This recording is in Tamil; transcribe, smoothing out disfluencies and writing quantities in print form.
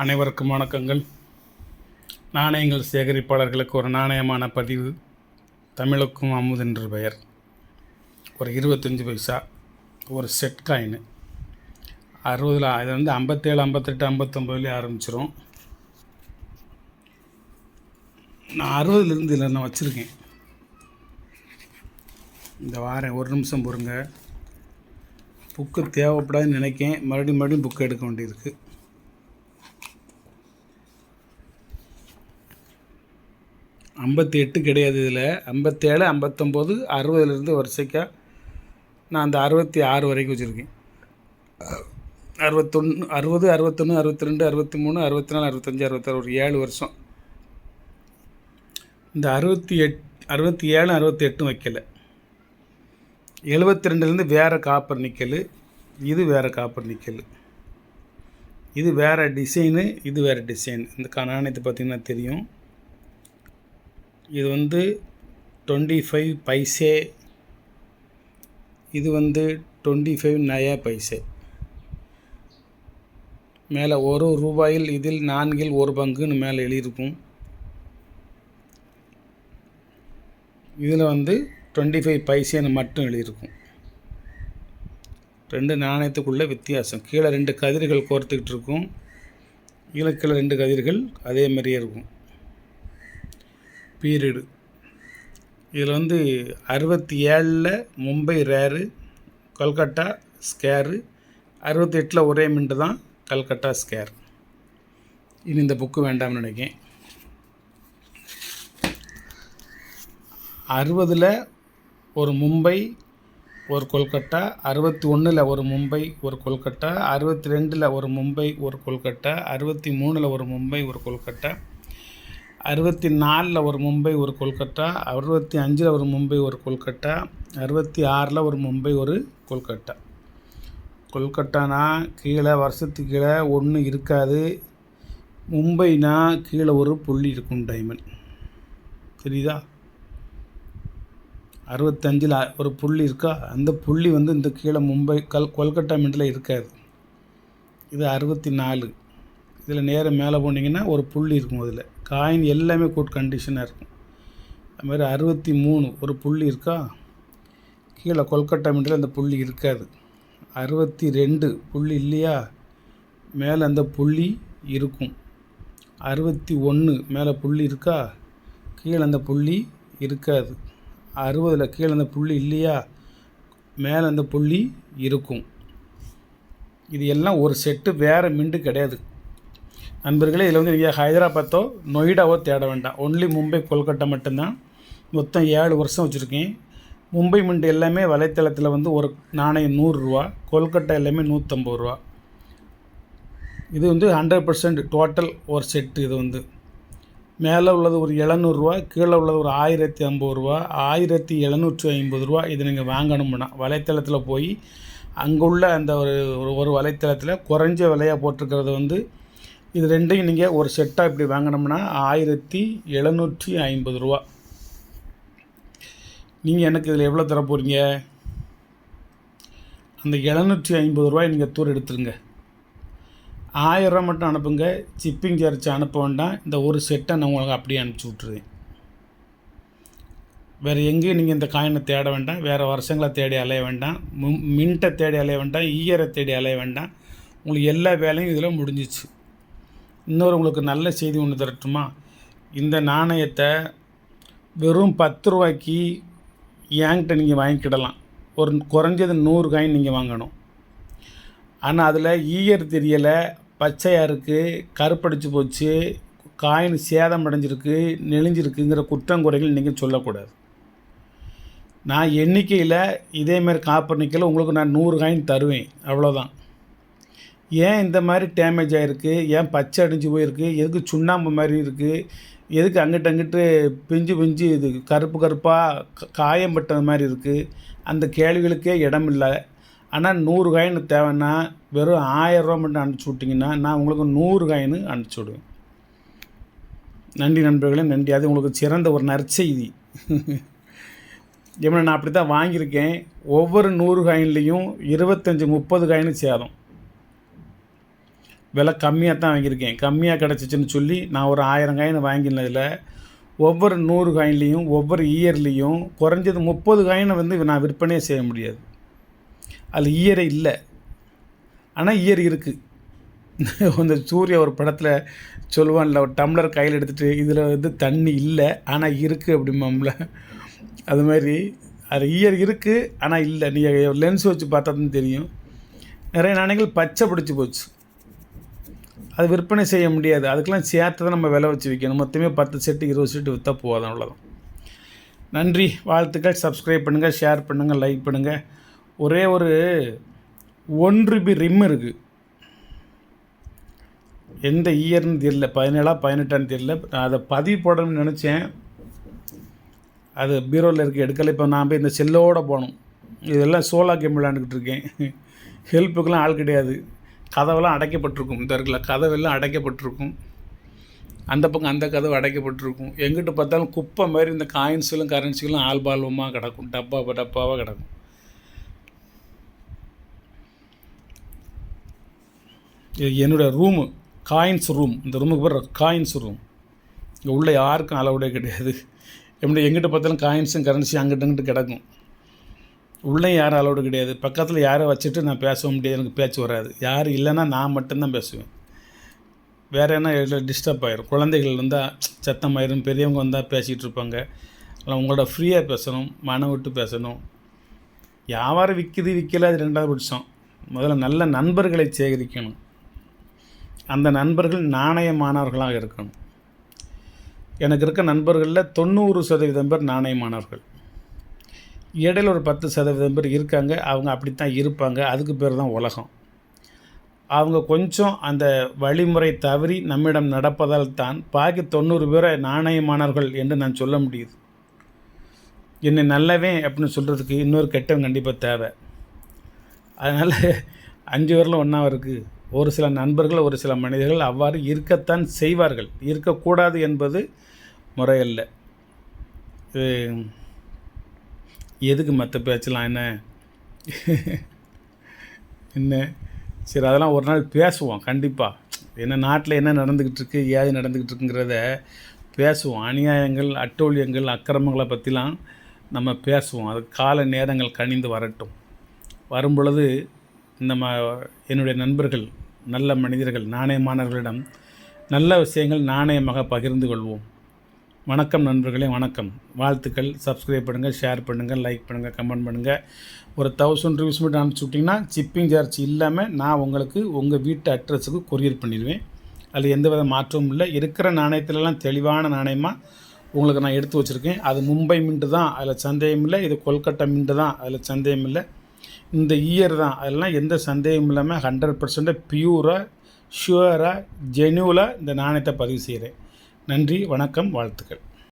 அனைவருக்கும் வணக்கங்கள். நாணயங்கள் சேகரிப்பாளர்களுக்கு ஒரு நாணயமான பதிவு. தமிழுக்கும் அமுது என்று பெயர். ஒரு 25 பைசா ஒரு செட் காயின் 60. இது 57, 58, 59 ஆரம்பிச்சிடும். நான் 60லேருந்து இதில் நான் வச்சுருக்கேன். இந்த வாரம் ஒரு நிமிஷம் பொறுங்க. புக்கு தேவைப்படாதுன்னு நினைக்கேன். மறுபடியும் புக்கு எடுக்க வேண்டியிருக்கு. $58 கிடையாது. இதில் 57, 59, 60லேருந்து வரிசைக்காக நான் அந்த 66 வரைக்கும் வச்சுருக்கேன். 61, 60, 61, 62, 63, 64, 65, 66 ஒரு 7 வருஷம். இந்த 67, 68 வைக்கல. 72லேருந்து வேறு காப்பர் நிக்கல், இது வேறு காப்பர் நிக்கல், இது வேறு டிசைனு, இது வேறு டிசைன். இந்த நாணயத்தை பார்த்திங்கன்னா தெரியும். இது 25 பைசே, இது 25 நயா பைசே. மேலே ஒரு ரூபாயில் இதில் 4ல் 1 பங்குன்னு மேலே எழுதியிருக்கும். இதில் 25 பைசேன்னு மட்டும் எழுதியிருக்கும். ரெண்டு நாணயத்துக்குள்ள வித்தியாசம். கீழே 2 கதிர்கள் கோர்த்துக்கிட்டு இருக்கும், கீழே 2 கதிர்கள் அதே மாதிரியே இருக்கும். பீரியடு இதில் 67ல் மும்பை ரேரு, கல்கட்டா ஸ்கேரு. 68ல் ஒரே மின்ட்டு தான் கல்கட்டா ஸ்கேர். இனி இந்த புக்கு வேண்டாம்னு நினைக்கேன். 60ல் ஒரு மும்பை ஒரு கொல்கட்டா, 61ல் ஒரு மும்பை ஒரு கொல்கட்டா, 62ல் ஒரு மும்பை ஒரு கொல்கட்டா, 63ல் ஒரு மும்பை ஒரு கொல்கட்டா, 64ல் ஒரு மும்பை ஒரு கொல்கட்டா, 65ல் ஒரு மும்பை ஒரு கொல்கட்டா, 66ல் ஒரு மும்பை ஒரு கொல்கட்டா. கொல்கட்டானா கீழே வருஷத்துக்கு கீழே ஒன்று இருக்காது. மும்பைனா கீழே ஒரு புள்ளி இருக்கும், டைமண்ட். தெரியுதா? 65ல் ஒரு புள்ளி இருக்கா, அந்த புள்ளி இந்த கீழே மும்பை கொல்கட்டா மின்ட்டில் இருக்காது. இது 64. இதில் நேரம் மேலே போனீங்கன்னா ஒரு புள்ளி இருக்கும். அதில் காயின் எல்லாமே குட் கண்டிஷனாக இருக்கும். அதுமாதிரி 63 ஒரு புள்ளி இருக்கா, கீழே கொல்கட்டா மின்ட்டில் அந்த புள்ளி இருக்காது. 62 புள்ளி இல்லையா, மேலே அந்த புள்ளி இருக்கும். 61 மேலே புள்ளி இருக்கா, கீழே அந்த புள்ளி இருக்காது. 60ல் கீழே அந்த புள்ளி இல்லையா, மேலே அந்த புள்ளி இருக்கும். இது எல்லாம் ஒரு செட்டு, வேறு மின்ட்டு கிடையாது நண்பர்களே. இதில் நீங்கள் ஹைதராபாத்தோ நொய்டாவோ தேட வேண்டாம். ஒன்லி மும்பை கொல்கட்டா மட்டும்தான். மொத்தம் 7 வருஷம் வச்சுருக்கேன். மும்பை மின்ட் எல்லாமே வலைத்தளத்தில் ஒரு நாணயம் 100 ரூபா, கொல்கட்டா எல்லாமே 150 ரூபா. இது 100% டோட்டல் ஒரு செட்டு. இது மேலே உள்ளது ஒரு 700 ரூபா, கீழே உள்ளது ஒரு 1050 ரூபா, 1750 ரூபா. இது நீங்கள் வாங்கணும்னா வலைத்தளத்தில் போய் அங்குள்ள அந்த ஒரு வலைத்தளத்தில் குறைஞ்ச விலையாக போட்டிருக்கிறது இது ரெண்டையும் நீங்கள் ஒரு செட்டாக இப்படி வாங்கினோம்னா 1750 ரூபா. நீங்கள் எனக்கு இதில் எவ்வளோ தர போகிறீங்க? அந்த 750 ரூபாய் நீங்கள் தூர் எடுத்துருங்க. 1000 ரூபா மட்டும் அனுப்புங்க. சிப்பிங் சார்ஜ் அனுப்ப வேண்டாம். இந்த ஒரு செட்டை நான் உங்களுக்கு அப்படியே அனுப்பிச்சி விட்ருவேன். வேறு எங்கேயும் நீங்கள் இந்த காயினை தேட வேண்டாம். வேறு வருஷங்களை தேடி அலைய வேண்டாம். மின்ட்டை தேடி அலைய வேண்டாம். ஈயரை தேடி அலைய வேண்டாம். உங்களுக்கு எல்லா வேலையும் இதில் முடிஞ்சிச்சு. இன்னொரு உங்களுக்கு நல்ல செய்தி ஒன்று தரட்டுமா? இந்த நாணயத்தை வெறும் 10 ரூபாய்க்கு என்கிட்ட நீங்கள் வாங்கிக்கிடலாம். ஒரு குறைஞ்சது 100 காயின் நீங்கள் வாங்கணும். ஆனால் அதில் ஈயர் தெரியலை, பச்சையாக இருக்குது, கருப்படிச்சு போச்சு, காயின் சேதம் அடைஞ்சிருக்கு, நெளிஞ்சிருக்குங்கிற குற்றங்குறைகள் நீங்கள் சொல்லக்கூடாது. நான் எண்ணிக்கையில் இதேமாதிரி காப்பர் நிக்கல உங்களுக்கு நான் 100 காயின் தருவேன், அவ்வளோதான். ஏன் இந்த மாதிரி டேமேஜ் ஆகிருக்கு, ஏன் பச்சை அடிஞ்சு போயிருக்கு, எதுக்கு சுண்ணாம்பு மாதிரி இருக்குது, எதுக்கு அங்கிட்டு பிஞ்சு இது கருப்பாக காயம் பட்டது மாதிரி இருக்குது, அந்த கேள்விகளுக்கே இடம் இல்லை. ஆனால் 100 காயின் தேவைன்னா வெறும் 1000 ரூபா மட்டும் அனுப்பிச்சி விட்டிங்கன்னா நான் உங்களுக்கு 100 காயின் அனுப்பிச்சி விடுவேன். நன்றி நண்பர்களே, நன்றி. அது உங்களுக்கு சிறந்த ஒரு நற்செய்தி. ஏன்னா நான் அப்படி தான் வாங்கியிருக்கேன். ஒவ்வொரு 100 காயின்லேயும் 25-30 காயின் சேதம். விலை கம்மியாக தான் வாங்கியிருக்கேன். கம்மியாக கிடச்சிச்சின்னு சொல்லி நான் ஒரு 1000 காயின் வாங்கினதில் ஒவ்வொரு 100 காயின்லேயும் ஒவ்வொரு இயர்லேயும் குறைஞ்சது 30 காயினை வந்து நான் விற்பனையே செய்ய முடியாது. அதில் இயரே இல்லை, ஆனால் இயர் இருக்குது. இந்த சூர்யா ஒரு படத்தில் சொல்லுவான்ல, ஒரு டம்ளர் கையில் எடுத்துகிட்டு இதில் வந்து தண்ணி இல்லை ஆனால் இருக்குது அப்படிம்பாம்ல, அது மாதிரி அது இயர் இருக்குது ஆனால் இல்லை. நீங்கள் லென்ஸ் வச்சு பார்த்தா தான் தெரியும். நிறைய நாணயங்கள் பச்சை பிடிச்சி போச்சு, அது விற்பனை செய்ய முடியாது. அதுக்கெல்லாம் சேர்த்து தான் நம்ம விலை வச்சு விற்கணும். மொத்தமே 10 செட்டு 20 செட்டு விற்றா போதும், அவ்வளோதான். நன்றி, வாழ்த்துக்கள். சப்ஸ்கிரைப் பண்ணுங்கள், ஷேர் பண்ணுங்கள், லைக் பண்ணுங்கள். ஒரே ஒரு 1 ரூபி ரிம் இருக்குது, எந்த இயர்னு தெரியல, 17 18 தெரியல. நான் அதை பதிவு போடணும்னு நினச்சேன், அது பீரோவில் இருக்குது, எடுக்கலை. இப்போ நான் போய் இந்த செல்லோடு போகணும். இதெல்லாம் சோலா கேம் விளையாண்டுக்கிட்டு இருக்கேன். ஹெல்ப்புக்கெல்லாம் ஆள் கிடையாது. கதவெல்லாம் அடைக்கப்பட்டிருக்கும், இந்த இருக்குல்ல கதவெல்லாம் அடைக்கப்பட்டிருக்கும், அந்த பக்கம் அந்த கதவு அடைக்கப்பட்டிருக்கும். எங்கிட்ட பார்த்தாலும் குப்பை மாதிரி இந்த காயின்ஸுகளும் கரன்சிகளும் ஆல்பால்வமாக கிடக்கும், டப்பாவாக கிடக்கும். என்னுடைய ரூமு காயின்ஸ் ரூம், இந்த ரூமுக்கு பேர் காயின்ஸ் ரூம். இங்கே உள்ள யாருக்கும் அளவுடே கிடையாது. எங்கிட்ட பார்த்தாலும் காயின்ஸும் கரன்சியும் அங்கிட்டு கிடக்கும். உள்ளே யாரும் அலோடு கிடையாது. பக்கத்தில் யாரை வச்சுட்டு நான் பேச முடியாது, எனக்கு பேச்சு வராது. யார் இல்லைன்னா நான் மட்டும்தான் பேசுவேன். வேறு என்ன டிஸ்டர்ப் ஆகிரும். குழந்தைகள் வந்தால் சத்தமாயிரும், பெரியவங்க வந்தால் பேசிகிட்டு இருப்பாங்க. அதனால் உங்களோட ஃப்ரீயாக பேசணும், மனம் விட்டு பேசணும். வியாபாரம் விற்கலை, அது 2வது பட்சம். முதல்ல நல்ல நண்பர்களை சேகரிக்கணும். அந்த நண்பர்கள் நாணயமானவர்களாக இருக்கணும். எனக்கு இருக்க நண்பர்களில் 90% பேர் நாணயமானவர்கள். இடையில் ஒரு 10% பேர் இருக்காங்க, அவங்க அப்படித்தான் இருப்பாங்க. அதுக்கு பேர் தான் உலகம். அவங்க கொஞ்சம் அந்த வழிமுறை தவறி நம்மிடம் நடப்பதால் தான் பாக்கி 90 பேரை நாணயமானவர்கள் என்று நான் சொல்ல முடியுது. என்னை நல்லவே அப்படின்னு சொல்கிறதுக்கு இன்னொரு கெட்டவன் கண்டிப்பாக தேவை. அதனால் 5 பேரில் ஒன்றாக இருக்குது. ஒரு சில நண்பர்கள், ஒரு சில மனிதர்கள் அவ்வாறு இருக்கத்தான் செய்வார்கள். இருக்கக்கூடாது என்பது முறையல்ல. எதுக்கு மற்ற பேச்சலாம் என்ன சரி, அதெல்லாம் ஒரு நாள் பேசுவோம் கண்டிப்பாக. என்ன நாட்டில் என்ன நடந்துக்கிட்டு இருக்கு, ஏது நடந்துக்கிட்டு இருக்குங்கிறத பேசுவோம். அநியாயங்கள், அட்டூழியங்கள், அக்கிரமங்களை பற்றிலாம் நம்ம பேசுவோம். அது கால நேரங்கள் கனிந்து வரட்டும். வரும்பொழுது என்னுடைய நண்பர்கள், நல்ல மனிதர்கள், நாணயமானவர்களிடம் நல்ல விஷயங்கள் நாணயமாக பகிர்ந்து கொள்வோம். வணக்கம் நண்பர்களே, வணக்கம், வாழ்த்துக்கள். சப்ஸ்கிரைப் பண்ணுங்கள், ஷேர் பண்ணுங்கள், லைக் பண்ணுங்கள், கமெண்ட் பண்ணுங்கள். ஒரு 1000 ருபீஸ் மட்டும் அனுப்பிச்சி விட்டிங்கன்னா ஷிப்பிங் சார்ஜ் இல்லாமல் நான் உங்களுக்கு உங்கள் வீட்டு அட்ரஸுக்கு கொரியர் பண்ணிடுவேன். அதில் எந்த வித மாற்றமும் இல்லை. இருக்கிற நாணயத்திலலாம் தெளிவான நாணயமாக உங்களுக்கு நான் எடுத்து வச்சுருக்கேன். அது மும்பை மின்ட்டு தான், அதில் சந்தேகம் இல்லை. இது கொல்கட்டா மின்ட்டு தான், அதில் சந்தேகம் இல்லை. இந்த இயர் தான், அதெல்லாம் எந்த சந்தேகம் இல்லாமல் 100% பியூராக, ஷுவராக, ஜென்யூலாக இந்த நாணயத்தை பதிவு செய்கிறேன். நன்றி, வணக்கம், வாழ்த்துக்கள்.